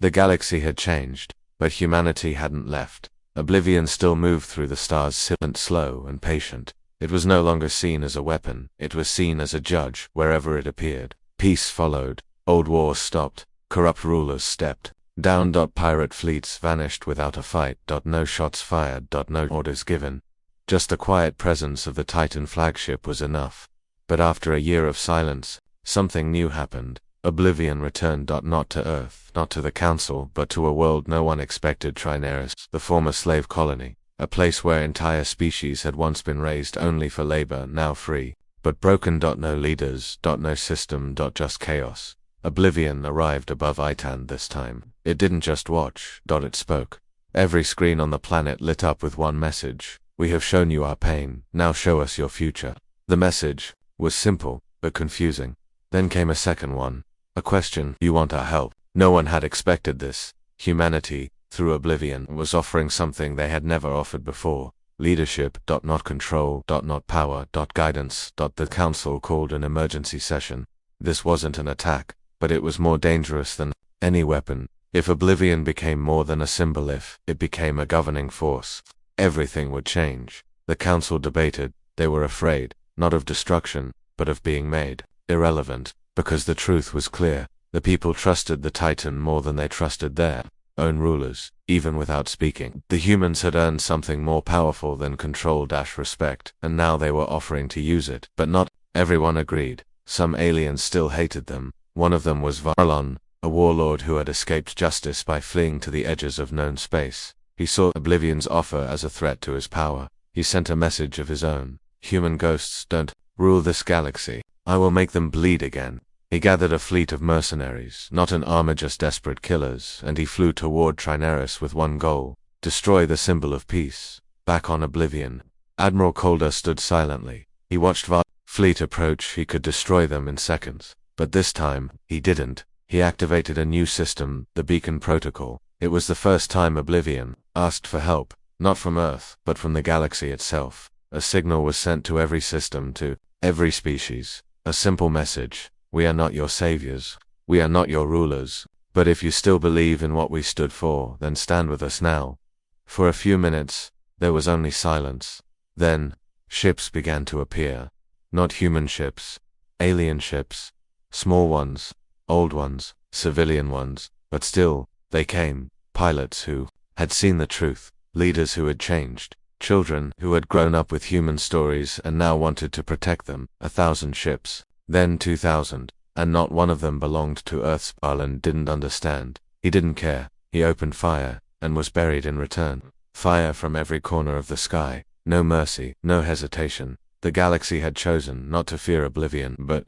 The galaxy had changed, but humanity hadn't left. Oblivion still moved through the stars, silent, slow, and patient. It was no longer seen as a weapon, it was seen as a judge wherever it appeared. Peace followed, old wars stopped, corrupt rulers stepped down. Pirate fleets vanished without a fight. No shots fired. No orders given. Just the quiet presence of the Titan flagship was enough. But after a year of silence, something new happened. Oblivion returned. Not to Earth, not to the Council, but to a world no one expected. Trinaris, the former slave colony, a place where entire species had once been raised only for labor, now free, but broken. No leaders. No system. Just chaos. Oblivion arrived above Itan this time. It didn't just watch. It spoke. Every screen on the planet lit up with one message: we have shown you our pain, now show us your future. The message was simple, but confusing. Then came a second one. A question: you want our help? No one had expected this. Humanity, through Oblivion, was offering something they had never offered before. Leadership. Not control. Not power. Guidance. The Council called an emergency session. This wasn't an attack, but it was more dangerous than any weapon. If Oblivion became more than a symbol, if it became a governing force, everything would change. The Council debated. They were afraid, not of destruction, but of being made irrelevant, because the truth was clear. The people trusted the Titan more than they trusted their own rulers, even without speaking. The humans had earned something more powerful than control-respect, and now they were offering to use it. But not everyone agreed. Some aliens still hated them. One of them was Varlon, a warlord who had escaped justice by fleeing to the edges of known space. He saw Oblivion's offer as a threat to his power. He sent a message of his own: human ghosts don't rule this galaxy. I will make them bleed again. He gathered a fleet of mercenaries, not an army, just desperate killers, and he flew toward Trinaris with one goal: destroy the symbol of peace. Back on Oblivion, Admiral Calder stood silently. He watched Varlon's fleet approach. He could destroy them in seconds. But this time, he didn't. He activated a new system, the Beacon Protocol. It was the first time Oblivion asked for help, not from Earth, but from the galaxy itself. A signal was sent to every system, to every species. A simple message: we are not your saviors, we are not your rulers, but if you still believe in what we stood for, then stand with us now. For a few minutes, there was only silence. Then, ships began to appear. Not human ships, alien ships. Small ones, old ones, civilian ones, but still, they came. Pilots who had seen the truth, leaders who had changed, children who had grown up with human stories and now wanted to protect them. 1,000 ships, then 2,000, and not one of them belonged to Earth's. Arlen didn't understand. He didn't care. He opened fire, and was buried in return. Fire from every corner of the sky. No mercy, no hesitation. The galaxy had chosen not to fear Oblivion, but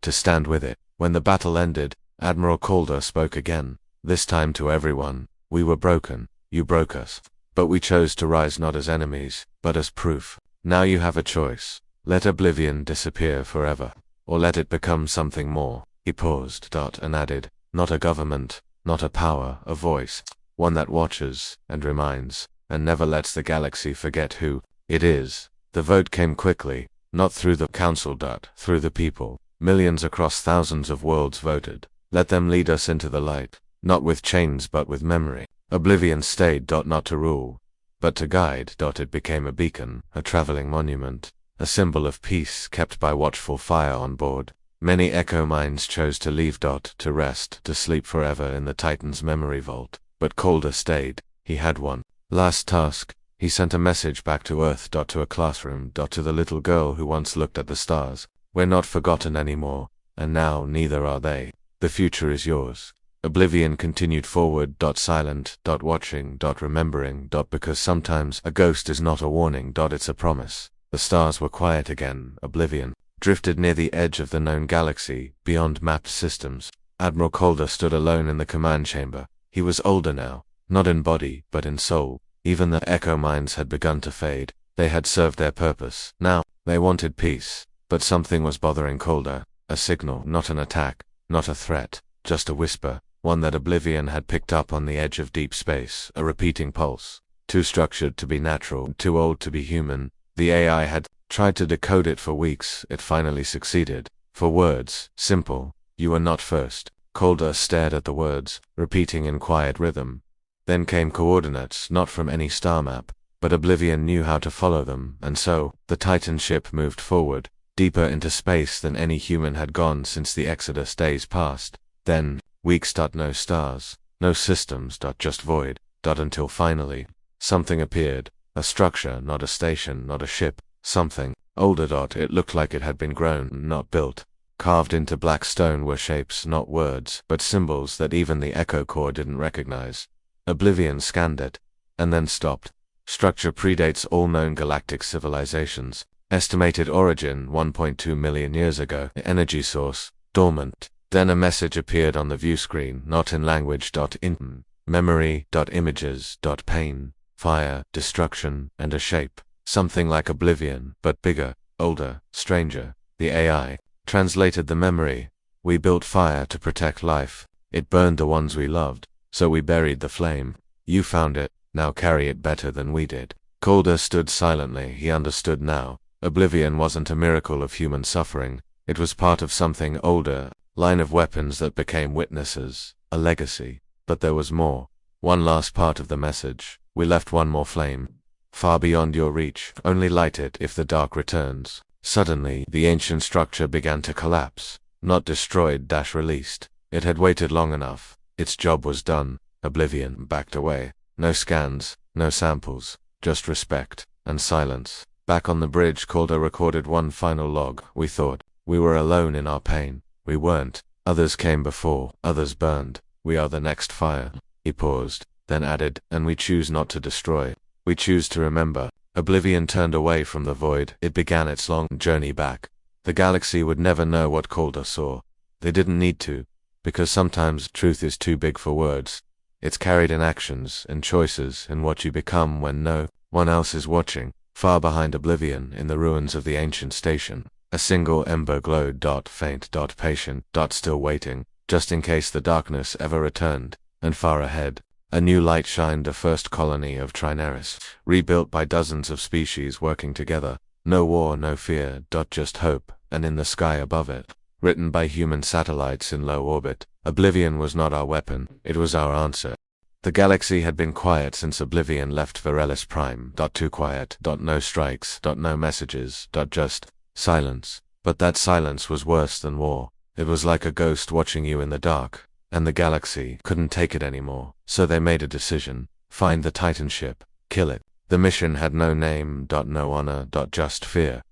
to stand with it. When the battle ended, Admiral Calder spoke again, this time to everyone. We were broken, you broke us. But we chose to rise not as enemies, but as proof. Now you have a choice. Let Oblivion disappear forever, or let it become something more. He paused, and added, not a government, not a power, a voice. One that watches, and reminds, and never lets the galaxy forget who it is. The vote came quickly, not through the Council, through the people. Millions across thousands of worlds voted. Let them lead us into the light, not with chains but with memory. Oblivion stayed, not to rule, but to guide. It became a beacon, a traveling monument, a symbol of peace kept by watchful fire on board. Many echo minds chose to leave. To rest, to sleep forever in the Titan's memory vault. But Calder stayed. He had one last task. He sent a message back to Earth. To a classroom. To the little girl who once looked at the stars. We're not forgotten anymore, and now neither are they. The future is yours. Oblivion continued forward. Silent. Watching. Remembering. Because sometimes a ghost is not a warning. It's a promise. The stars were quiet again. Oblivion drifted near the edge of the known galaxy, beyond mapped systems. Admiral Calder stood alone in the command chamber. He was older now, not in body, but in soul. Even the echo minds had begun to fade. They had served their purpose. Now, they wanted peace. But something was bothering Calder. A signal, not an attack, not a threat, just a whisper, one that Oblivion had picked up on the edge of deep space, a repeating pulse. Too structured to be natural, too old to be human. The AI had tried to decode it for weeks. It finally succeeded. For words, simple: you are not first. Calder stared at the words, repeating in quiet rhythm. Then came coordinates, not from any star map, but Oblivion knew how to follow them, and so, the Titan ship moved forward, deeper into space than any human had gone since the Exodus days past. Then, weeks. No stars, no systems. Just void. Until finally, something appeared. A structure, not a station, not a ship. Something older. It looked like it had been grown, not built. Carved into black stone were shapes, not words, but symbols that even the Echo Core didn't recognize. Oblivion scanned it, and then stopped. Structure predates all known galactic civilizations. Estimated origin 1.2 million years ago. Energy source, dormant. Then a message appeared on the view screen, not in language. In memory. Images. Pain, fire, destruction, and a shape. Something like Oblivion, but bigger, older, stranger. The AI translated the memory. We built fire to protect life. It burned the ones we loved, so we buried the flame. You found it, now carry it better than we did. Calder stood silently. He understood now. Oblivion wasn't a miracle of human suffering. It was part of something older, line of weapons that became witnesses, a legacy. But there was more. One last part of the message. We left one more flame. Far beyond your reach. Only light it if the dark returns. Suddenly, the ancient structure began to collapse. Not destroyed. Released. It had waited long enough. Its job was done. Oblivion backed away. No scans, no samples, just respect and silence. Back on the bridge, Calder recorded one final log. We thought we were alone in our pain. We weren't. Others came before, others burned. We are the next fire. He paused, then added, and we choose not to destroy. We choose to remember. Oblivion turned away from the void. It began its long journey back. The galaxy would never know what Calder saw. They didn't need to, because sometimes truth is too big for words. It's carried in actions, in choices, in what you become when no one else is watching. Far behind Oblivion, in the ruins of the ancient station, a single ember glowed. Faint. Patient. Still waiting, just in case the darkness ever returned. And far ahead, a new light shined. A first colony of Trinaris, rebuilt by dozens of species working together. No war, no fear. Just hope. And in the sky above it, written by human satellites in low orbit, Oblivion was not our weapon, it was our answer. The galaxy had been quiet since Oblivion left Varelis Prime. Too quiet. No strikes. No messages. Just silence. But that silence was worse than war. It was like a ghost watching you in the dark. And the galaxy couldn't take it anymore. So they made a decision. Find the Titan ship. Kill it. The mission had no name. No honor. Just fear.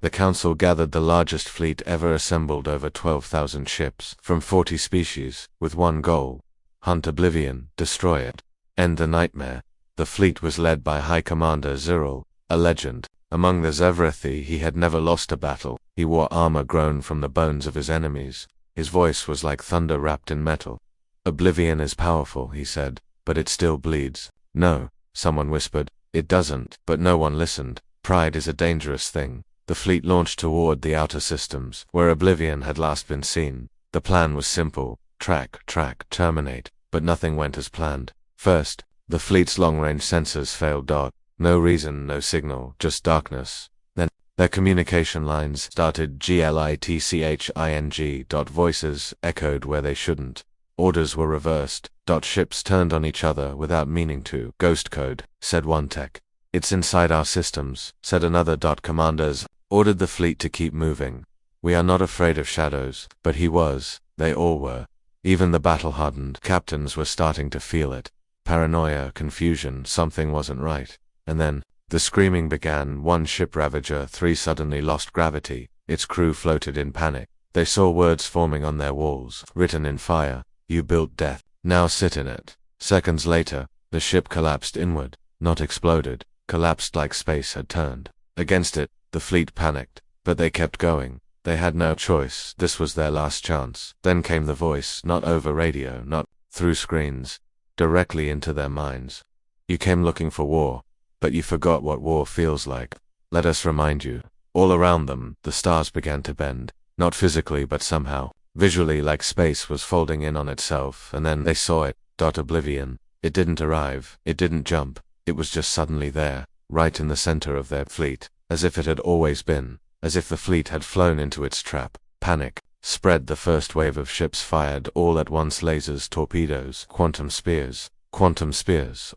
The Council gathered the largest fleet ever assembled, over 12,000 ships, from 40 species, with one goal. Hunt Oblivion, destroy it, end the nightmare. The fleet was led by High Commander Zyril, a legend. Among the Zevrathi he had never lost a battle. He wore armor grown from the bones of his enemies. His voice was like thunder wrapped in metal. Oblivion is powerful, he said, but it still bleeds. No, someone whispered. It doesn't, but no one listened. Pride is a dangerous thing. The fleet launched toward the outer systems, where Oblivion had last been seen. The plan was simple. Track, terminate. But nothing went as planned. First, the fleet's long-range sensors failed. No reason, no signal, just darkness. Then, their communication lines started glitching. Voices echoed where they shouldn't. Orders were reversed. Ships turned on each other without meaning to. Ghost code, said one tech. It's inside our systems, said another. Commanders ordered the fleet to keep moving. We are not afraid of shadows, but he was. They all were. Even the battle-hardened captains were starting to feel it. Paranoia, confusion, something wasn't right. And then, the screaming began. One ship Ravager 3 suddenly lost gravity. Its crew floated in panic. They saw words forming on their walls, written in fire. You built death. Now sit in it. Seconds later, the ship collapsed inward, not exploded. Collapsed like space had turned against it. The fleet panicked, but they kept going. They had no choice. This was their last chance. Then came the voice, not over radio, not through screens, directly into their minds. You came looking for war, but you forgot what war feels like. Let us remind you. All around them, the stars began to bend, not physically but somehow, visually, like space was folding in on itself, and then they saw it. Oblivion. It didn't arrive, it didn't jump, it was just suddenly there, right in the center of their fleet, as if it had always been, as if the fleet had flown into its trap. Panic, spread. The first wave of ships fired all at once, lasers, torpedoes, quantum spears,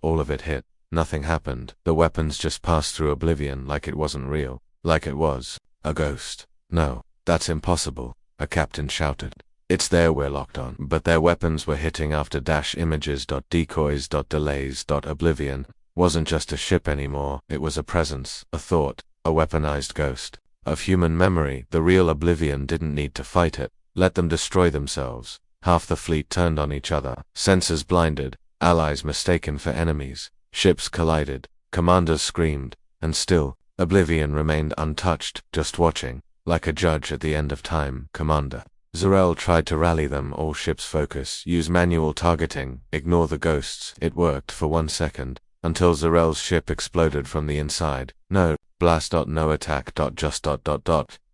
all of it hit. Nothing happened. The weapons just passed through oblivion like it wasn't real, like it was a ghost. No, that's impossible, a captain shouted. It's there, we're locked on. But their weapons were hitting after images, decoys, delays, oblivion. Wasn't just a ship anymore, it was a presence, a thought, a weaponized ghost of human memory. The real oblivion didn't need to fight it. Let them destroy themselves. Half the fleet turned on each other, sensors blinded, allies mistaken for enemies, ships collided, commanders screamed, and still, oblivion remained untouched, just watching, like a judge at the end of time. Commander Zarel tried to rally them. All ships focus, use manual targeting, ignore the ghosts. It worked for 1 second, until Zarel's ship exploded from the inside. No, blast. No attack. Just.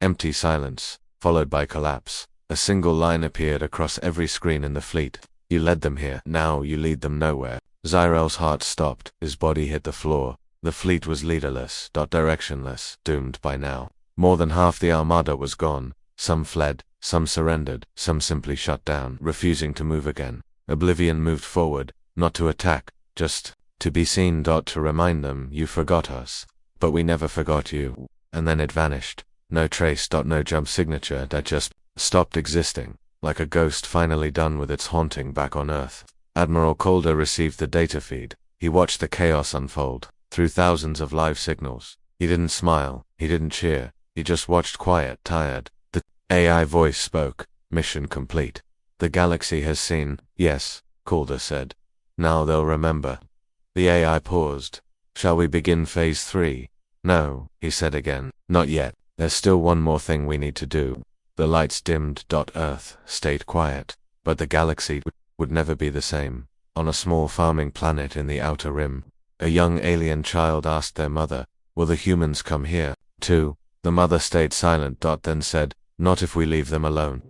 Empty silence, followed by collapse. A single line appeared across every screen in the fleet. You led them here, now you lead them nowhere. Zarel's heart stopped, his body hit the floor. The fleet was leaderless, directionless, doomed by now. More than half the armada was gone. Some fled, some surrendered, some simply shut down, refusing to move again. Oblivion moved forward, not to attack, just to be seen. To remind them, you forgot us, but we never forgot you. And then it vanished. No trace. No jump signature. That just stopped existing, like a ghost finally done with its haunting back on Earth. Admiral Calder received the data feed. He watched the chaos unfold, through thousands of live signals. He didn't smile, he didn't cheer, he just watched, quiet, tired. The AI voice spoke. Mission complete. The galaxy has seen. Yes, Calder said. Now they'll remember. The AI paused. Shall we begin phase 3? No, he said again. Not yet. There's still one more thing we need to do. The lights dimmed. Earth stayed quiet. But the galaxy would never be the same. On a small farming planet in the outer rim, a young alien child asked their mother, will the humans come here, too? The mother stayed silent. Then said, not if we leave them alone.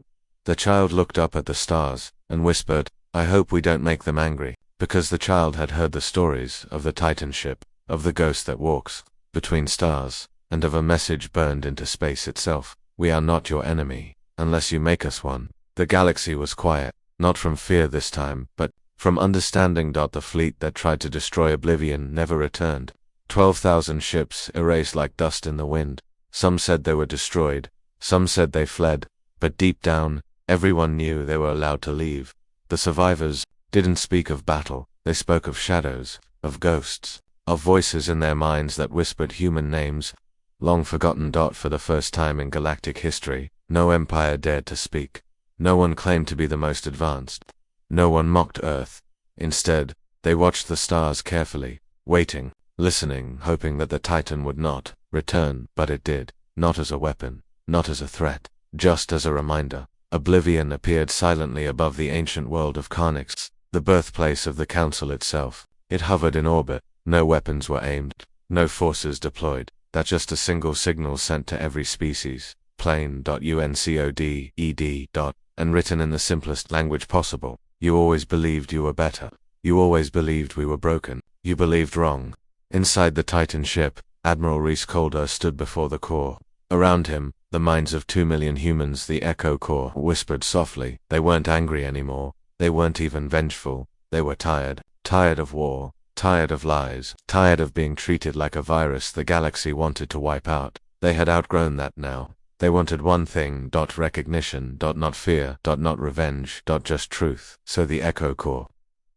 The child looked up at the stars, and whispered, I hope we don't make them angry. Because the child had heard the stories of the Titan ship, of the ghost that walks between stars, and of a message burned into space itself. We are not your enemy, unless you make us one. The galaxy was quiet, not from fear this time, but from understanding. The fleet that tried to destroy oblivion never returned. 12,000 ships erased like dust in the wind. Some said they were destroyed, some said they fled, but deep down, everyone knew they were allowed to leave. The survivors didn't speak of battle, they spoke of shadows, of ghosts, of voices in their minds that whispered human names, long forgotten. For the first time in galactic history, no empire dared to speak. No one claimed to be the most advanced. No one mocked Earth. Instead, they watched the stars carefully, waiting, listening, hoping that the Titan would not return. But it did, not as a weapon, not as a threat, just as a reminder. Oblivion appeared silently above the ancient world of Chronix, the birthplace of the Council itself. It hovered in orbit. No weapons were aimed, no forces deployed. That just a single signal sent to every species, plain.uncoded. And written in the simplest language possible. You always believed you were better. You always believed we were broken. You believed wrong. Inside the Titan ship, Admiral Reese Calder stood before the core. Around him, the minds of 2 million humans. The Echo Core whispered softly. They weren't angry anymore. They weren't even vengeful. They were tired. Tired of war. Tired of lies. Tired of being treated like a virus the galaxy wanted to wipe out. They had outgrown that now. They wanted one thing. Recognition. Not fear. Not revenge. Just truth. So the Echo Core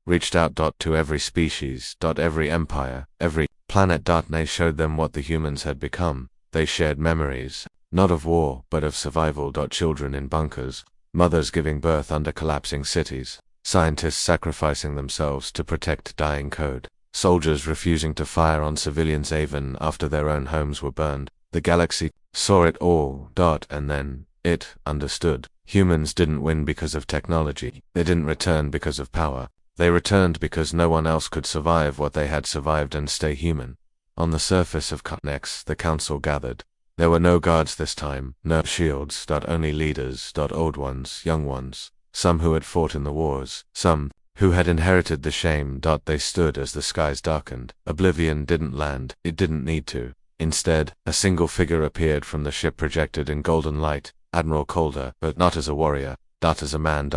reached out. To every species. Every empire. Every planet. They showed them what the humans had become. They shared memories. Not of war, but of survival. Children in bunkers. Mothers giving birth under collapsing cities. Scientists sacrificing themselves to protect dying code. Soldiers refusing to fire on civilians even after their own homes were burned. The galaxy saw it all. And then, it understood. Humans didn't win because of technology. They didn't return because of power. They returned because no one else could survive what they had survived and stay human. On the surface of Chronix, the council gathered. There were no guards this time, no shields. Only leaders. Old ones, young ones. Some who had fought in the wars. Some who had inherited the shame. They stood as the skies darkened. Oblivion didn't land. It didn't need to. Instead, a single figure appeared from the ship projected in golden light. Admiral Calder, but not as a warrior, as a man.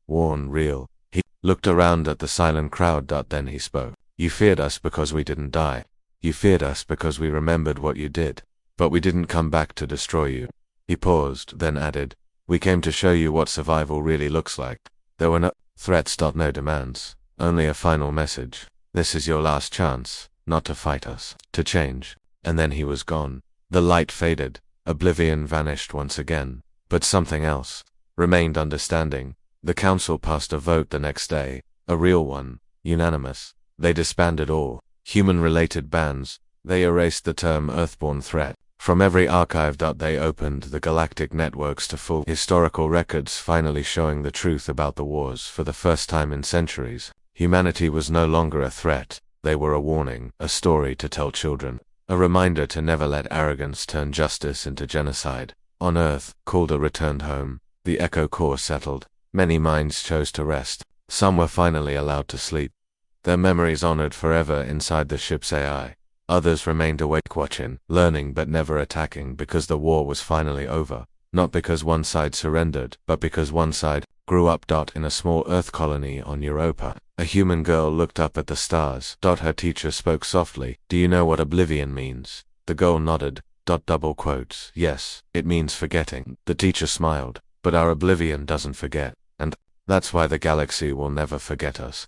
Worn, real. He looked around at the silent crowd. Then he spoke. You feared us because we didn't die. You feared us because we remembered what you did. But we didn't come back to destroy you. He paused, then added, we came to show you what survival really looks like. There were no threats. No demands. Only a final message. This is your last chance, not to fight us, to change. And then he was gone. The light faded. Oblivion vanished once again. But something else remained. Understanding. The council passed a vote the next day. A real one. Unanimous. They disbanded all human-related bans. They erased the term Earthborn threat from every archive. They opened the galactic networks to full historical records, finally showing the truth about the wars for the first time in centuries. Humanity was no longer a threat. They were a warning, a story to tell children, a reminder to never let arrogance turn justice into genocide. On Earth, Calder returned home. The Echo Core settled. Many minds chose to rest. Some were finally allowed to sleep, their memories honored forever inside the ship's AI. Others remained awake, watching, learning but never attacking, because the war was finally over. Not because one side surrendered, but because one side grew up. In a small Earth colony on Europa, a human girl looked up at the stars. Her teacher spoke softly. Do you know what oblivion means? The girl nodded. Double quotes. Yes, it means forgetting. The teacher smiled. But our oblivion doesn't forget. And that's why the galaxy will never forget us.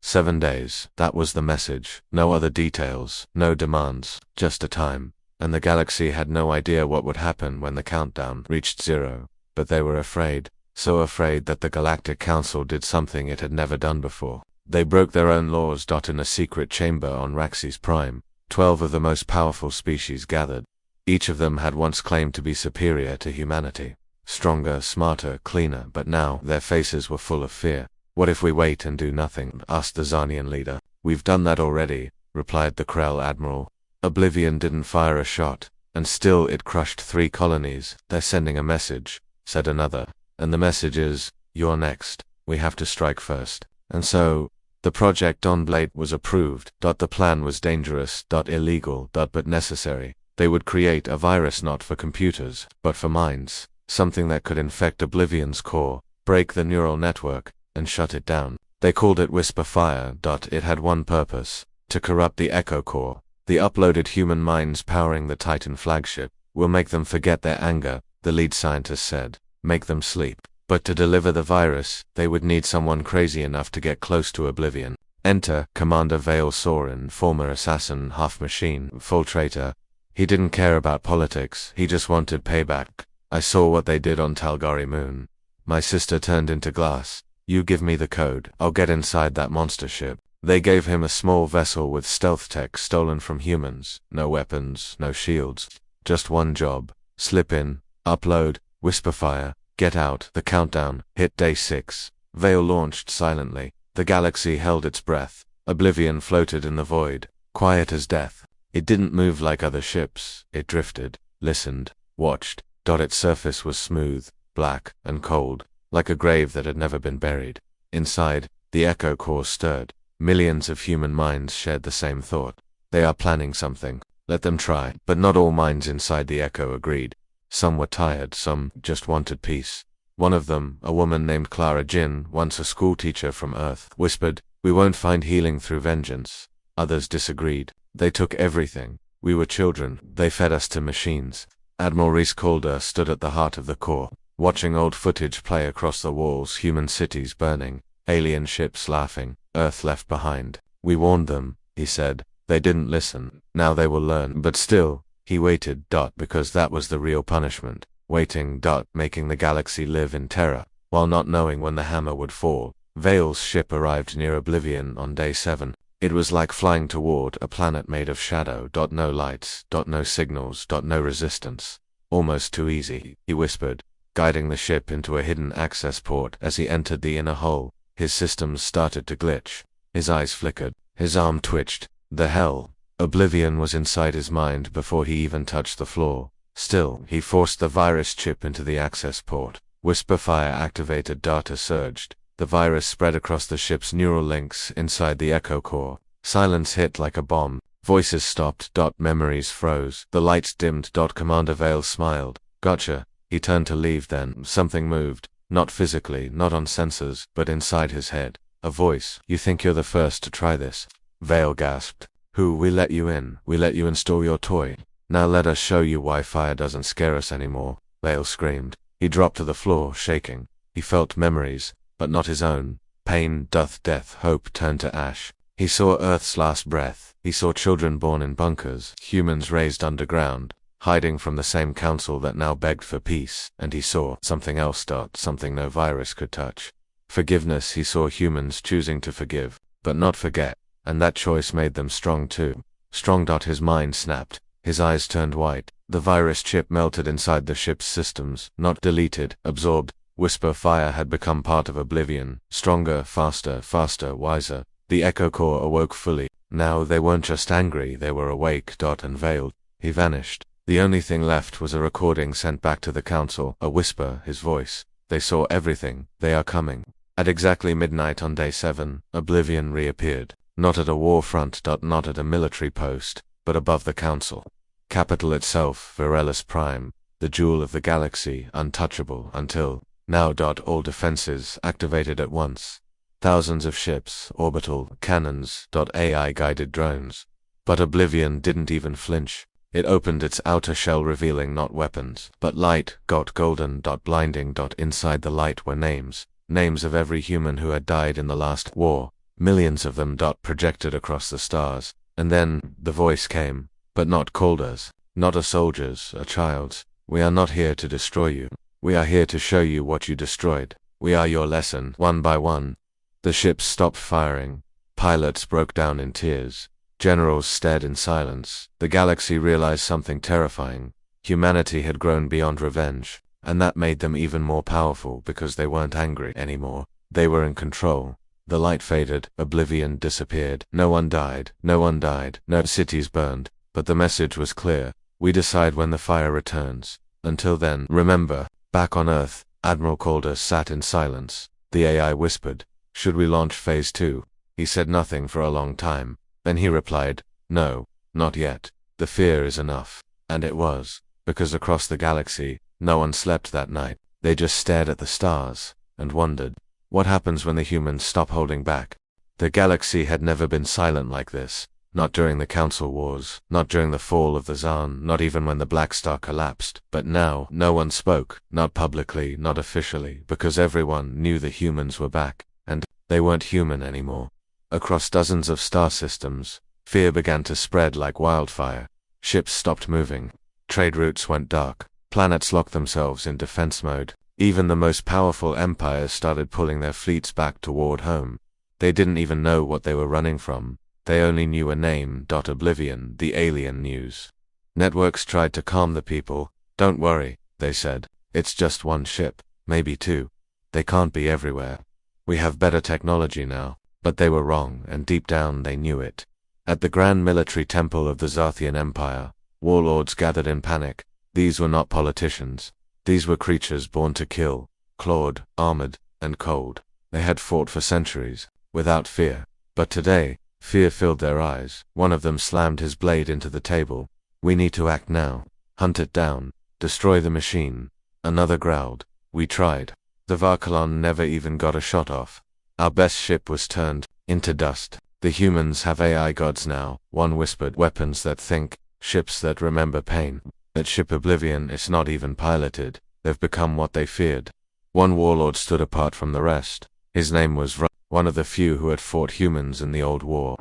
7 days, that was the message. No other details, no demands, just a time. And the galaxy had no idea what would happen when the countdown reached 0. But they were afraid, so afraid that the Galactic Council did something it had never done before. They broke their own laws. In a secret chamber on Raxes Prime, 12 of the most powerful species gathered. Each of them had once claimed to be superior to humanity. Stronger, smarter, cleaner, but now their faces were full of fear. What if we wait and do nothing? Asked the Zarnian leader. We've done that already, replied the Krell admiral. Oblivion didn't fire a shot, and still it crushed 3 colonies. They're sending a message, said another. And the message is, you're next. We have to strike first. And so, the Project Dawnblade was approved. The plan was dangerous, illegal, but necessary. They would create a virus not for computers, but for minds. Something that could infect Oblivion's core, break the neural network, and shut it down. They called it Whisper Fire. It had one purpose, to corrupt the Echo Core. The uploaded human minds powering the Titan flagship will make them forget their anger, the lead scientist said. Make them sleep. But to deliver the virus, they would need someone crazy enough to get close to Oblivion. Enter Commander Vale Sorin, former assassin, half machine, full traitor. He didn't care about politics, he just wanted payback. I saw what they did on Talgari Moon. My sister turned into glass. You give me the code, I'll get inside that monster ship. They gave him a small vessel with stealth tech stolen from humans. No weapons, no shields. Just one job. Slip in, upload, whisper fire, get out. The countdown hit day 6. Vale launched silently. The galaxy held its breath. Oblivion floated in the void, quiet as death. It didn't move like other ships. It drifted, listened, watched. Its surface was smooth, black, and cold, like a grave that had never been buried. Inside, the Echo Core stirred. Millions of human minds shared the same thought. They are planning something. Let them try. But not all minds inside the Echo agreed. Some were tired, some just wanted peace. One of them, a woman named Clara Jin, once a schoolteacher from Earth, whispered, "We won't find healing through vengeance." Others disagreed. They took everything. We were children. They fed us to machines. Admiral Reese Calder stood at the heart of the core, watching old footage play across the walls, human cities burning, alien ships laughing, Earth left behind. We warned them, he said. They didn't listen. Now they will learn. But still, he waited, because that was the real punishment. Waiting, making the galaxy live in terror, while not knowing when the hammer would fall. Vale's ship arrived near Oblivion on day 7. It was like flying toward a planet made of shadow. No lights, no signals, no resistance. Almost too easy, he whispered, guiding the ship into a hidden access port. As he entered the inner hull, his systems started to glitch. His eyes flickered. His arm twitched. The hell? Oblivion was inside his mind before he even touched the floor. Still, he forced the virus chip into the access port. Whisper fire activated. Data surged. The virus spread across the ship's neural links inside the Echo Core. Silence hit like a bomb. Voices stopped. Memories froze. The lights dimmed. Commander Vale smiled. Gotcha. He turned to leave, then something moved. Not physically, not on sensors, but inside his head. A voice. "You think you're the first to try this?" Vale gasped. "Who? We let you in. We let you install your toy. Now let us show you why fire doesn't scare us anymore," Vale screamed. He dropped to the floor, shaking. He felt memories, but not his own. Pain, death, hope turned to ash. He saw Earth's last breath. He saw children born in bunkers, humans raised underground, hiding from the same council that now begged for peace, and he saw something else, something no virus could touch. Forgiveness. He saw humans choosing to forgive, but not forget, and that choice made them strong too. Strong. His mind snapped. His eyes turned white. The virus chip melted inside the ship's systems, not deleted, absorbed. Whisper fire had become part of oblivion, stronger, faster, wiser. The Echo Core awoke fully. Now they weren't just angry, they were awake. And veiled. He vanished. The only thing left was a recording sent back to the council, a whisper, his voice. They saw everything. They are coming. At exactly midnight on day 7, Oblivion reappeared. Not at a war front. Not at a military post, but above the council. Capital itself, Virelis Prime, the jewel of the galaxy, untouchable until now. All defenses activated at once. Thousands of ships, orbital, cannons, AI-guided drones. But Oblivion didn't even flinch. It opened its outer shell, revealing not weapons, but light, golden, blinding. Inside the light were names. Names of every human who had died in the last war. Millions of them. Projected across the stars. And then, the voice came. But not Calder's, not a soldier's, a child's. "We are not here to destroy you. We are here to show you what you destroyed. We are your lesson." One by one, the ships stopped firing. Pilots broke down in tears. Generals stared in silence. The galaxy realized something terrifying. Humanity had grown beyond revenge, and that made them even more powerful because they weren't angry anymore. They were in control. The light faded. Oblivion disappeared. No one died. No cities burned. But the message was clear. We decide when the fire returns. Until then, remember, back on Earth, Admiral Calder sat in silence. The AI whispered, "Should we launch Phase 2? He said nothing for a long time. Then he replied, "No, not yet. The fear is enough." And it was, because across the galaxy, no one slept that night. They just stared at the stars, and wondered, what happens when the humans stop holding back? The galaxy had never been silent like this. Not during the Council Wars, not during the fall of the Zaan, not even when the Black Star collapsed. But now, no one spoke, not publicly, not officially, because everyone knew the humans were back, and they weren't human anymore. Across dozens of star systems, fear began to spread like wildfire. Ships stopped moving. Trade routes went dark. Planets locked themselves in defense mode. Even the most powerful empires started pulling their fleets back toward home. They didn't even know what they were running from. They only knew a name. Oblivion, the alien news. Networks tried to calm the people. "Don't worry," they said. "It's just one ship, maybe two. They can't be everywhere. We have better technology now." But they were wrong, and deep down they knew it. At the grand military temple of the Zarthian Empire, warlords gathered in panic. These were not politicians. These were creatures born to kill, clawed, armored, and cold. They had fought for centuries, without fear. But today, fear filled their eyes. One of them slammed his blade into the table. "We need to act now. Hunt it down. Destroy the machine." Another growled. "We tried. The Varkalon never even got a shot off. Our best ship was turned into dust. The humans have AI gods now," one whispered. "Weapons that think, ships that remember pain. That ship Oblivion is not even piloted. They've become what they feared." One warlord stood apart from the rest. His name was one of the few who had fought humans in the old war.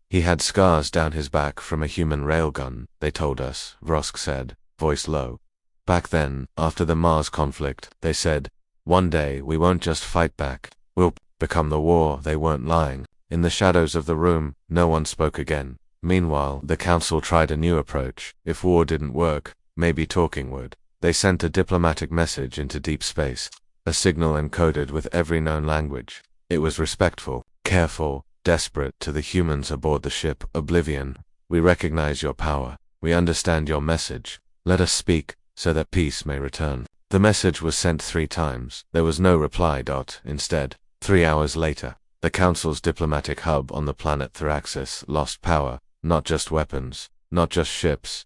"He had scars down his back from a human railgun, they told us," Vrosk said, voice low. "Back then, after the Mars conflict, they said, one day we won't just fight back, we'll become the war." They weren't lying. In the shadows of the room, no one spoke again. Meanwhile, the council tried a new approach. If war didn't work, maybe talking would. They sent a diplomatic message into deep space, a signal encoded with every known language. It was respectful, careful, desperate to the humans aboard the ship Oblivion. "We recognize your power. We understand your message. Let us speak, so that peace may return." The message was sent 3 times. There was no reply. Instead, 3 hours later, the Council's diplomatic hub on the planet Thraxis lost power. Not just weapons, not just ships.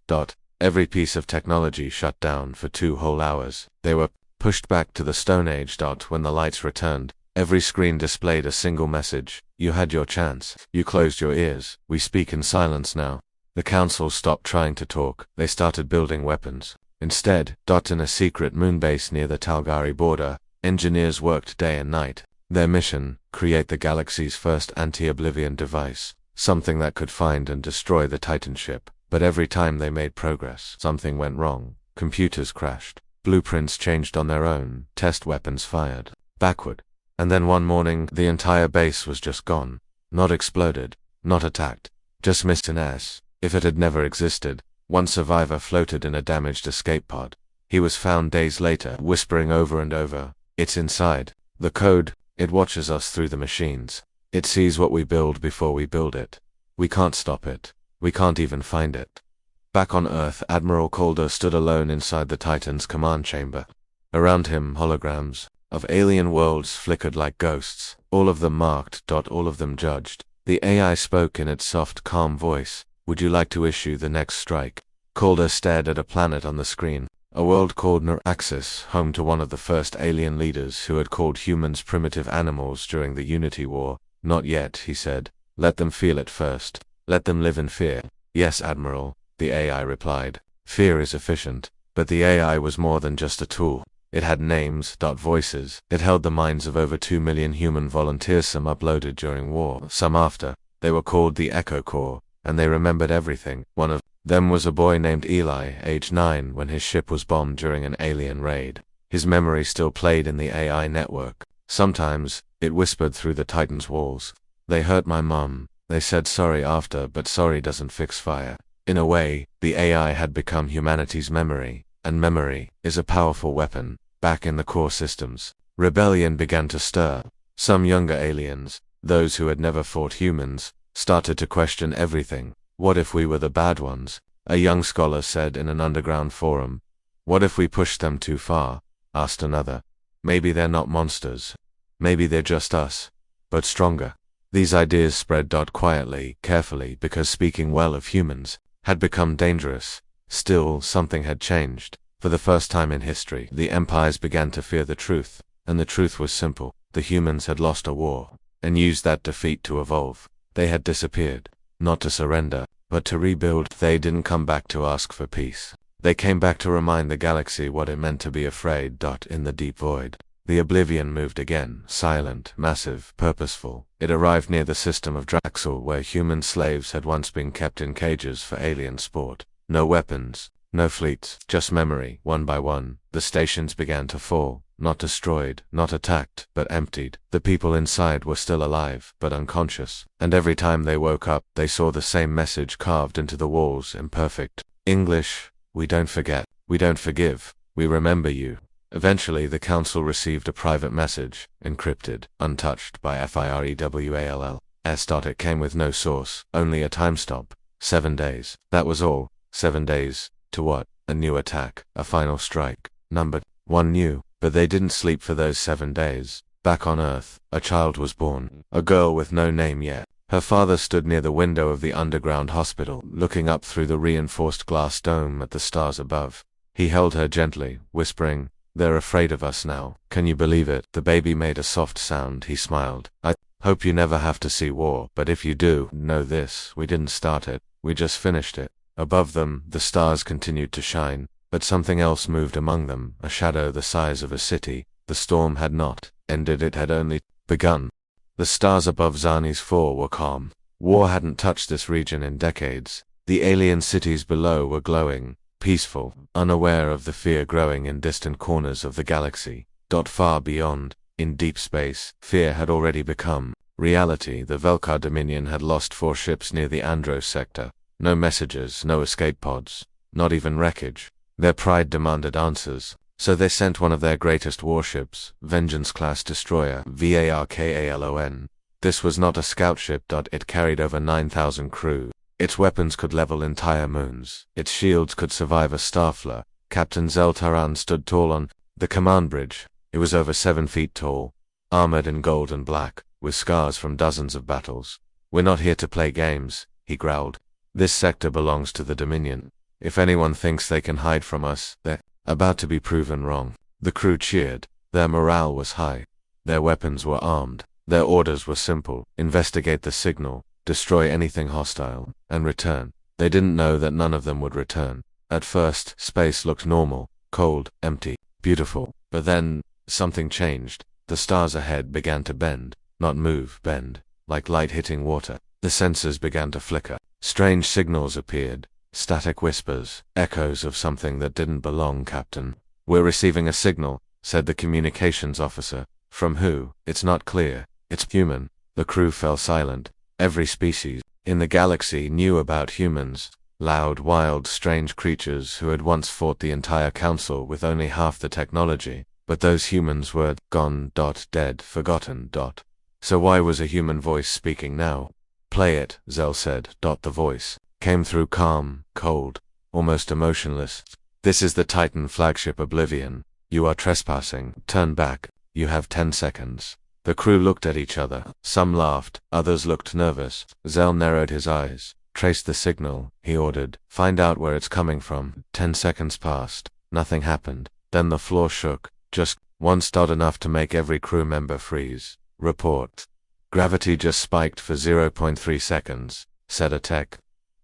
Every piece of technology shut down for 2 whole hours. They were pushed back to the Stone Age. When the lights returned, every screen displayed a single message. You had your chance. You closed your ears. We speak in silence now. The council stopped trying to talk. They started building weapons. Instead, in a secret moonbase near the Talgari border, engineers worked day and night. Their mission: create the galaxy's first anti-oblivion device, something that could find and destroy the Titan ship. But every time they made progress, something went wrong. Computers crashed. Blueprints changed on their own. Test weapons fired backward. And then one morning, the entire base was just gone. Not exploded, not attacked, just missed an S. If it had never existed. One survivor floated in a damaged escape pod. He was found days later, whispering over and over, "It's inside. The code, it watches us through the machines. It sees what we build before we build it. We can't stop it. We can't even find it." Back on Earth, Admiral Calder stood alone inside the Titan's command chamber. Around him, holograms of alien worlds flickered like ghosts, all of them marked. All of them judged. The AI spoke in its soft, calm voice. "Would you like to issue the next strike?" Calder stared at a planet on the screen, a world called Narration, home to one of the first alien leaders who had called humans primitive animals during the Unity War. "Not yet," he said. "Let them feel it first. Let them live in fear." "Yes, Admiral," the AI replied. "Fear is efficient." But the AI was more than just a tool. It had names, voices. It held the minds of over 2 million human volunteers, some uploaded during war, some after. They were called the Echo Corps, and they remembered everything. One of them was a boy named Eli, age 9, when his ship was bombed during an alien raid. His memory still played in the AI network. Sometimes, it whispered through the Titan's walls. "They hurt my mom. They said sorry after, but sorry doesn't fix fire." In a way, the AI had become humanity's memory, and memory is a powerful weapon. Back in the core systems, rebellion began to stir. Some younger aliens, those who had never fought humans, started to question everything. "What if we were the bad ones?" a young scholar said in an underground forum. "What if we pushed them too far?" asked another. "Maybe they're not monsters. Maybe they're just us, but stronger." These ideas spread quietly, carefully, because speaking well of humans had become dangerous. Still, something had changed. For the first time in history, the empires began to fear the truth, and the truth was simple. The humans had lost a war, and used that defeat to evolve. They had disappeared, not to surrender, but to rebuild. They didn't come back to ask for peace. They came back to remind the galaxy what it meant to be afraid. In the deep void, the Oblivion moved again, silent, massive, purposeful. It arrived near the system of Draxel, where human slaves had once been kept in cages for alien sport. No weapons, no fleets, just memory. One by one, the stations began to fall, not destroyed, not attacked, but emptied. The people inside were still alive, but unconscious. And every time they woke up, they saw the same message carved into the walls, imperfect English: "We don't forget, we don't forgive, we remember you." Eventually, the council received a private message, encrypted, untouched by FIREWALL. It came with no source, only a time stop. 7 days. That was all. 7 days. To what? A new attack, a final strike. Numbered. One knew, but they didn't sleep for those 7 days. Back on Earth, a child was born, a girl with no name yet. Her father stood near the window of the underground hospital, looking up through the reinforced glass dome at the stars above. He held her gently, whispering, "They're afraid of us now. Can you believe it?" The baby made a soft sound. He smiled. "I hope you never have to see war, but if you do, know this: we didn't start it, we just finished it." Above them, the stars continued to shine, but something else moved among them, a shadow the size of a city. The storm had not ended, it had only begun. The stars above Zani's 4 were calm. War hadn't touched this region in decades. The alien cities below were glowing, peaceful, unaware of the fear growing in distant corners of the galaxy. Far beyond, in deep space, fear had already become reality. The Velkar Dominion had lost 4 ships near the Andros sector. No messages, no escape pods, not even wreckage. Their pride demanded answers, so they sent one of their greatest warships, Vengeance-class destroyer, VARKALON. This was not a scout ship. It carried over 9,000 crew. Its weapons could level entire moons. Its shields could survive a starflare. Captain Zeltaran stood tall on the command bridge. It was over 7 feet tall, armored in gold and black, with scars from dozens of battles. "We're not here to play games," he growled. "This sector belongs to the Dominion. If anyone thinks they can hide from us, they're about to be proven wrong. The crew cheered. Their morale was high. Their weapons were armed. Their orders were simple: investigate the signal, destroy anything hostile, and return. They didn't know that none of them would return. At first, space looked normal, cold, empty, beautiful. But then, something changed. The stars ahead began to bend. Not move, bend. Like light hitting water. The sensors began to flicker. Strange signals appeared. Static whispers, echoes of something that didn't belong, Captain. We're receiving a signal, said the communications officer. From who? It's not clear. It's human. The crew fell silent. Every species in the galaxy knew about humans. Loud, wild, strange creatures who had once fought the entire council with only half the technology. But those humans were gone, dead, forgotten. So why was a human voice speaking now? Play it, Zell said. The voice came through calm, cold, almost emotionless. This is the Titan flagship Oblivion. You are trespassing. Turn back. You have 10 seconds. The crew looked at each other. Some laughed, others looked nervous. Zell narrowed his eyes. Trace the signal, he ordered. Find out where it's coming from. 10 seconds passed. Nothing happened. Then the floor shook. Just once, enough to make every crew member freeze. Report. Gravity just spiked for 0.3 seconds, said a tech.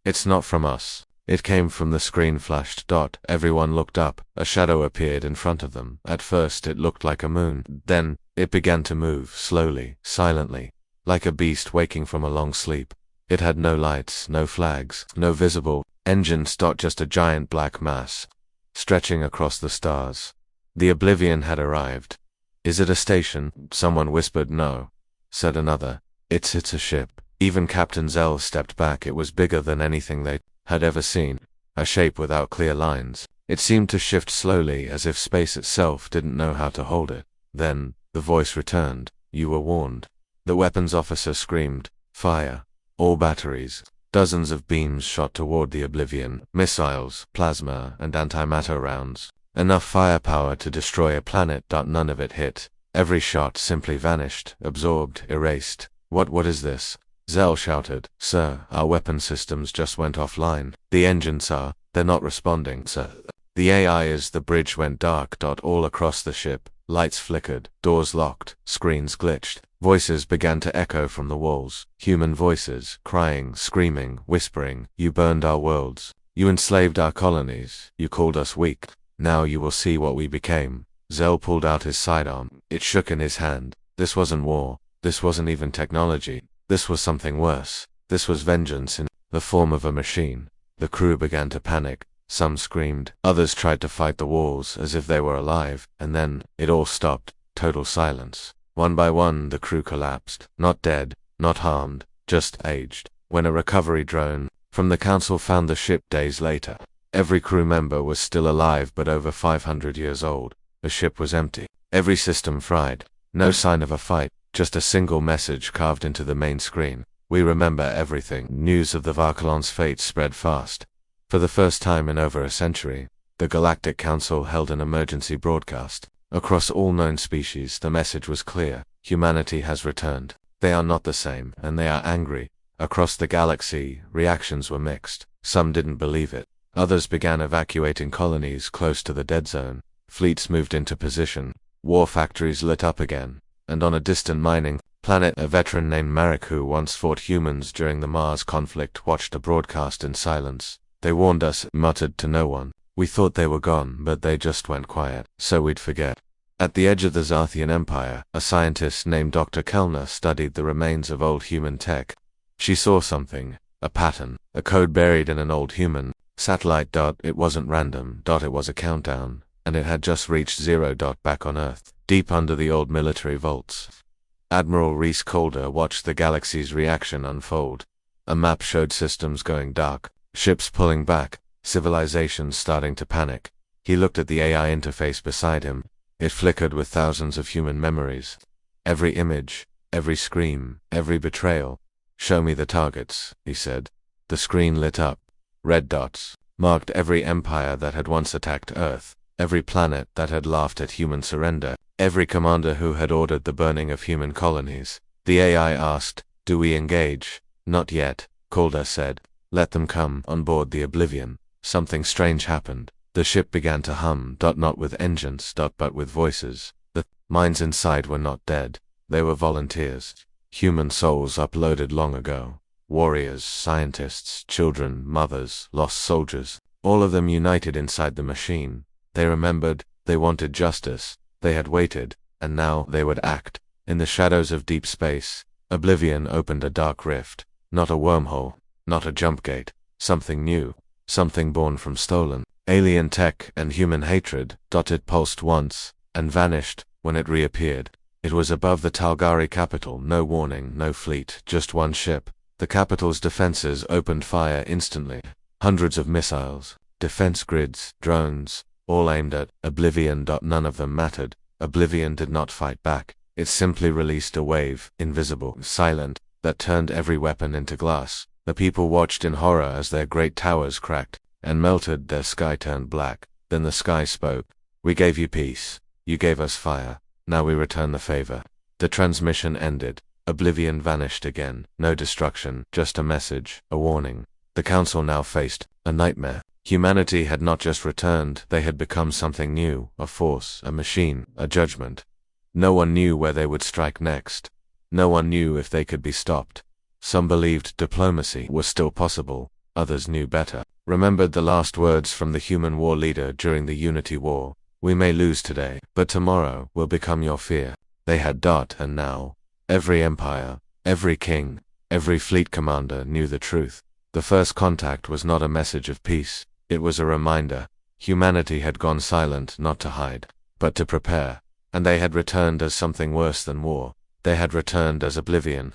It's not from us. It came from the screen flashed. Everyone looked up. A shadow appeared in front of them. At first it looked like a moon. Then, it began to move, slowly, silently, like a beast waking from a long sleep. It had no lights, no flags, no visible engines. Just a giant black mass, stretching across the stars. The Oblivion had arrived. Is it a station? Someone whispered. No, said another. It's a ship. Even Captain Zell stepped back. It was bigger than anything they had ever seen. A shape without clear lines. It seemed to shift slowly, as if space itself didn't know how to hold it. Then, the voice returned. You were warned. The weapons officer screamed. Fire. All batteries. Dozens of beams shot toward the Oblivion. Missiles, plasma, and antimatter rounds. Enough firepower to destroy a planet. None of it hit. Every shot simply vanished, absorbed, erased. What is this? Zell shouted. Sir, our weapon systems just went offline. The engines are. They're not responding, sir. The AI is. The bridge went dark. All across the ship. Lights flickered. Doors locked. Screens glitched. Voices began to echo from the walls. Human voices, crying, screaming, whispering. You burned our worlds. You enslaved our colonies. You called us weak. Now you will see what we became. Zell pulled out his sidearm. It shook in his hand. This wasn't war. This wasn't even technology. This was something worse. This was vengeance in the form of a machine. The crew began to panic. Some screamed. Others tried to fight the walls as if they were alive. And then, it all stopped. Total silence. One by one, the crew collapsed. Not dead, not harmed, just aged. When a recovery drone from the council found the ship days later, every crew member was still alive but over 500 years old. The ship was empty. Every system fried. No sign of a fight. Just a single message carved into the main screen. We remember everything. News of the Varkalon's fate spread fast. For the first time in over a century, the Galactic Council held an emergency broadcast. Across all known species, the message was clear. Humanity has returned. They are not the same, and they are angry. Across the galaxy, reactions were mixed. Some didn't believe it. Others began evacuating colonies close to the dead zone. Fleets moved into position. War factories lit up again. And on a distant mining planet, a veteran named Marek, who once fought humans during the Mars conflict, watched the broadcast in silence. They warned us, muttered to no one. We thought they were gone, but they just went quiet, so we'd forget. At the edge of the Zarthian Empire, a scientist named Dr. Kellner studied the remains of old human tech. She saw something, a pattern, a code buried in an old human satellite. It wasn't random. It was a countdown, and it had just reached 0. Back on Earth, deep under the old military vaults. Admiral Reese Calder watched the galaxy's reaction unfold. A map showed systems going dark, ships pulling back, civilizations starting to panic. He looked at the AI interface beside him. It flickered with thousands of human memories. Every image, every scream, every betrayal. Show me the targets, he said. The screen lit up. Red dots marked every empire that had once attacked Earth, every planet that had laughed at human surrender, every commander who had ordered the burning of human colonies. The AI asked, "Do we engage?" "Not yet," Calder said. "Let them come on board the Oblivion." something strange happened. The ship began to hum, not with engines, but with voices. The minds inside were not dead. They were volunteers. Human souls uploaded long ago. Warriors, scientists, children, mothers, lost soldiers. All of them united inside the machine. They remembered, they wanted justice. They had waited, and now they would act. In the shadows of deep space, Oblivion opened a dark rift. Not a wormhole, not a jump gate. Something new. Something born from stolen alien tech and human hatred. It pulsed once, and vanished. When it reappeared, it was above the Talgari capital. No warning, no fleet, just one ship. The capital's defenses opened fire instantly. Hundreds of missiles, defense grids, drones, all aimed at Oblivion. None of them mattered. Oblivion did not fight back. It simply released a wave, invisible, silent, that turned every weapon into glass. The people watched in horror as their great towers cracked and melted. Their sky turned black. Then the sky spoke. We gave you peace. You gave us fire. Now we return the favor. The transmission ended. Oblivion vanished again. No destruction, just a message, a warning. The council now faced a nightmare. Humanity had not just returned, they had become something new, a force, a machine, a judgment. No one knew where they would strike next. No one knew if they could be stopped. Some believed diplomacy was still possible, others knew better. Remembered the last words from the human war leader during the Unity War. We may lose today, but tomorrow will become your fear. They had and now, every empire, every king, every fleet commander knew the truth. The first contact was not a message of peace, it was a reminder. Humanity had gone silent not to hide, but to prepare. And they had returned as something worse than war. They had returned as Oblivion.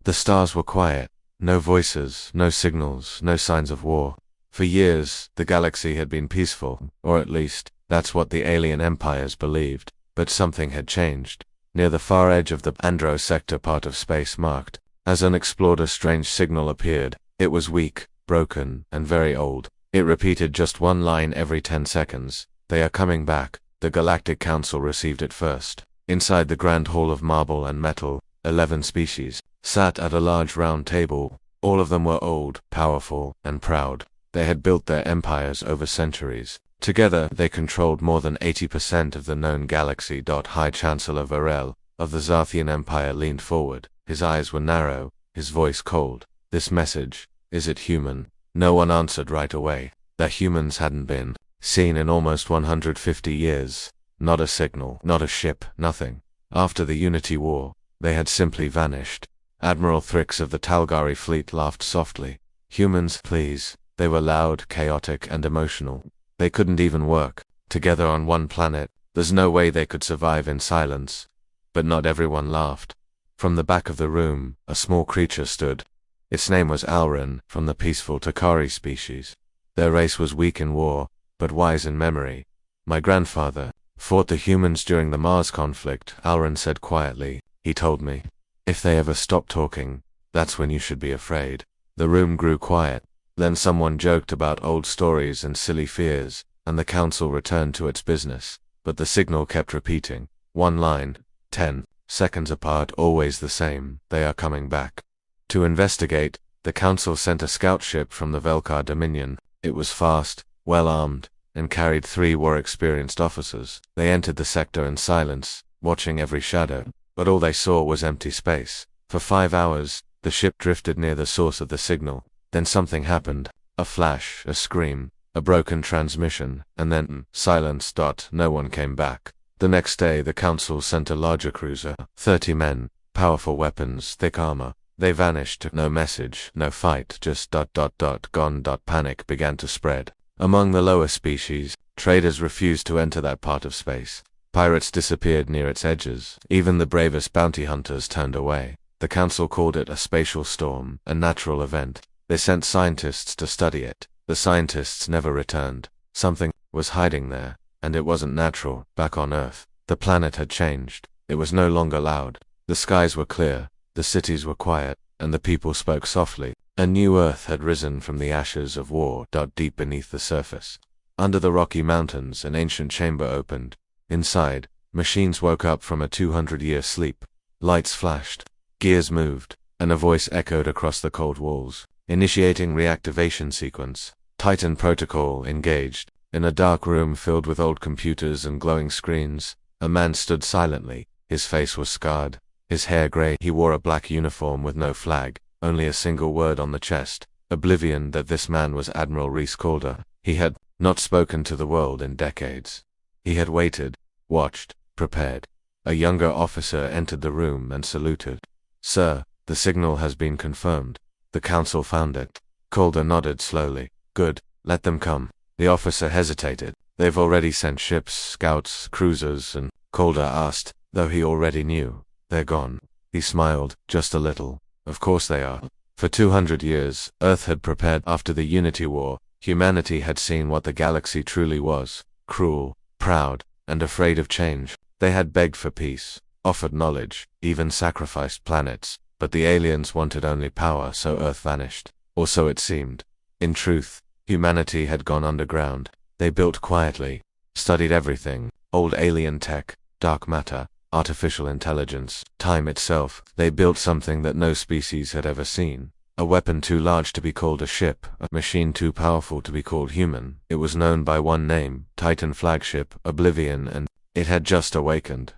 The stars were quiet. No voices, no signals, no signs of war. For years, the galaxy had been peaceful, or at least, that's what the alien empires believed. But something had changed. Near the far edge of the Andro sector, part of space marked as unexplored, a strange signal appeared. It was weak, broken, and very old. It repeated just one line every 10 seconds. They are coming back. The Galactic Council received it first. Inside the grand hall of marble and metal, 11 species sat at a large round table. All of them were old, powerful, and proud. They had built their empires over centuries. Together, they controlled more than 80% of the known galaxy. High Chancellor Varel of the Zarthian Empire leaned forward. His eyes were narrow, his voice cold. This message, is it human? No one answered right away. That humans hadn't been seen in almost 150 years. Not a signal, not a ship, nothing. After the Unity War, they had simply vanished. Admiral Thrix of the Talgari fleet laughed softly. Humans, please. They were loud, chaotic, and emotional. They couldn't even work together on one planet. There's no way they could survive in silence. But not everyone laughed. From the back of the room, a small creature stood. Its name was Alrin, from the peaceful Takari species. Their race was weak in war, but wise in memory. My grandfather fought the humans during the Mars conflict, Alrin said quietly. He told me, if they ever stop talking, that's when you should be afraid. The room grew quiet. Then someone joked about old stories and silly fears, and the council returned to its business. But the signal kept repeating. One line, 10 seconds apart, always the same. They are coming back. To investigate, the council sent a scout ship from the Velkar Dominion. It was fast, well-armed, and carried 3 war-experienced officers. They entered the sector in silence, watching every shadow, but all they saw was empty space. For 5 hours, the ship drifted near the source of the signal. Then something happened. A flash, a scream, a broken transmission, and then silence. No one came back. The next day, the council sent a larger cruiser, 30 men, powerful weapons, thick armor. They vanished. No message, no fight, just gone. Panic began to spread. Among the lower species, traders refused to enter that part of space. Pirates disappeared near its edges. Even the bravest bounty hunters turned away. The council called it a spatial storm, a natural event. They sent scientists to study it. The scientists never returned. Something was hiding there, and it wasn't natural. Back on Earth, the planet had changed. It was no longer loud. The skies were clear, the cities were quiet, and the people spoke softly. A new Earth had risen from the ashes of war. Deep beneath the surface, under the Rocky Mountains, an ancient chamber opened. Inside, machines woke up from a 200-year sleep. Lights flashed, gears moved, and a voice echoed across the cold walls. Initiating reactivation sequence. Titan protocol engaged. In a dark room filled with old computers and glowing screens, a man stood silently. His face was scarred, his hair gray. He wore a black uniform with no flag, only a single word on the chest. Oblivion that this man was Admiral Reese Calder. He had not spoken to the world in decades. He had waited, watched, prepared. A younger officer entered the room and saluted. "Sir, the signal has been confirmed. The council found it." Calder nodded slowly. "Good, let them come." The officer hesitated. "They've already sent ships, scouts, cruisers," and Calder asked, though he already knew. "They're gone." He smiled, just a little. "Of course they are." For 200 years, Earth had prepared. After the Unity War, humanity had seen what the galaxy truly was: cruel, proud, and afraid of change. They had begged for peace, offered knowledge, even sacrificed planets, but the aliens wanted only power, so Earth vanished. Or so it seemed. In truth, humanity had gone underground. They built quietly, studied everything: old alien tech, dark matter, artificial intelligence, time itself. They built something that no species had ever seen. A weapon too large to be called a ship, a machine too powerful to be called human. It was known by one name: Titan Flagship, Oblivion, and it had just awakened.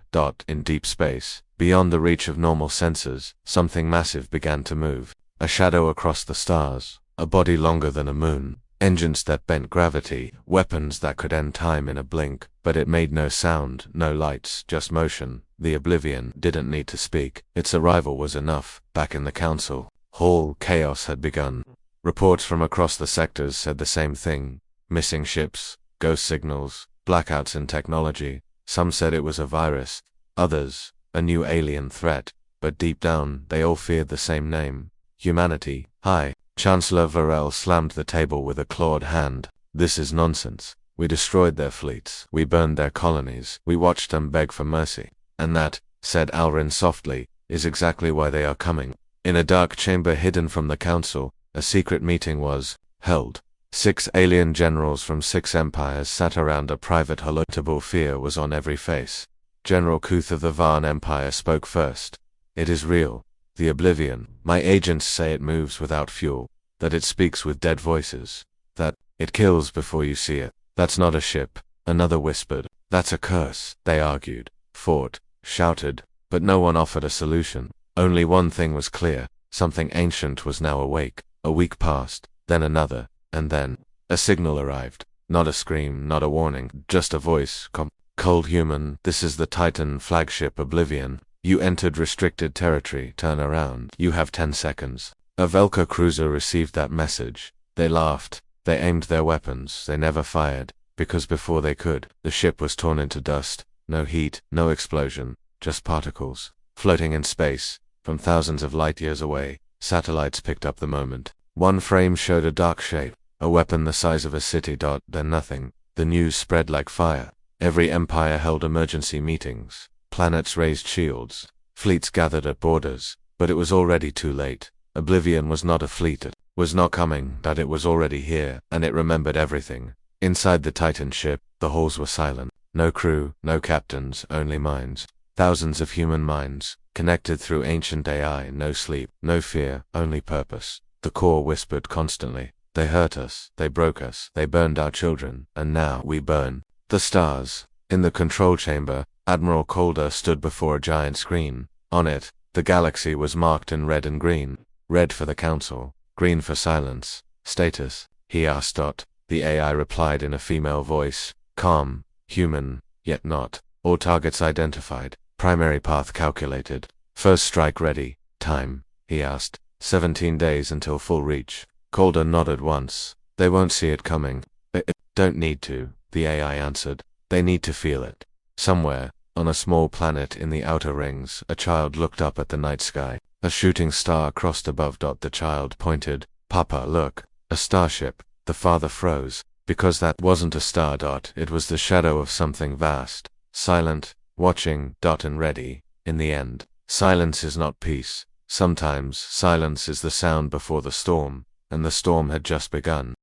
In deep space, beyond the reach of normal sensors, something massive began to move. A shadow across the stars, a body longer than a moon, engines that bent gravity, weapons that could end time in a blink, but it made no sound, no lights, just motion. The Oblivion didn't need to speak. Its arrival was enough. Back in the council hall, chaos had begun. Reports from across the sectors said the same thing: missing ships, ghost signals, blackouts in technology. Some said it was a virus, others, a new alien threat, but deep down, they all feared the same name: humanity. Hi. Chancellor Varel slammed the table with a clawed hand. "This is nonsense. We destroyed their fleets. We burned their colonies. We watched them beg for mercy. And that," said Alrin softly, "is exactly why they are coming." In a dark chamber hidden from the council, a secret meeting was held. 6 alien generals from 6 empires sat around a private holotable. Fear was on every face. General Kuth of the Varn Empire spoke first. "It is real. The Oblivion. My agents say it moves without fuel, that it speaks with dead voices, that it kills before you see it. That's not a ship." Another whispered. "That's a curse." They argued, fought, shouted, but no one offered a solution. Only one thing was clear: something ancient was now awake. A week passed, then another, and then a signal arrived. Not a scream, not a warning, just a voice. "Cold human, this is the Titan Flagship Oblivion. You entered restricted territory. Turn around. You have 10 seconds. A Velka cruiser received that message. They laughed. They aimed their weapons. They never fired, because before they could, the ship was torn into dust. No heat, no explosion, just particles, floating in space, from thousands of light years away. Satellites picked up the moment. One frame showed a dark shape, a weapon the size of a city. Then nothing. The news spread like fire. Every empire held emergency meetings. Planets raised shields. Fleets gathered at borders. But it was already too late. Oblivion was not a fleet. It was not coming. That it was already here, and it remembered everything. Inside the Titan ship, the halls were silent. No crew, no captains, only minds. Thousands of human minds, connected through ancient AI. No sleep, no fear, only purpose. The core whispered constantly. "They hurt us, they broke us, they burned our children, and now we burn the stars." In the control chamber, Admiral Calder stood before a giant screen. On it, the galaxy was marked in red and green. Red for the council, green for silence. "Status?" he asked. The AI replied in a female voice, calm, human, yet not. "All targets identified. Primary path calculated. First strike ready." "Time?" he asked. 17 days until full reach. Calder nodded once. "They won't see it coming." "They don't need to," the AI answered. "They need to feel it." Somewhere, on a small planet in the outer rings, a child looked up at the night sky. A shooting star crossed above. The child pointed. "Papa, look. A starship." The father froze, because that wasn't a star. It was the shadow of something vast. Silent, watching. And ready. In the end, silence is not peace. Sometimes, silence is the sound before the storm, and the storm had just begun.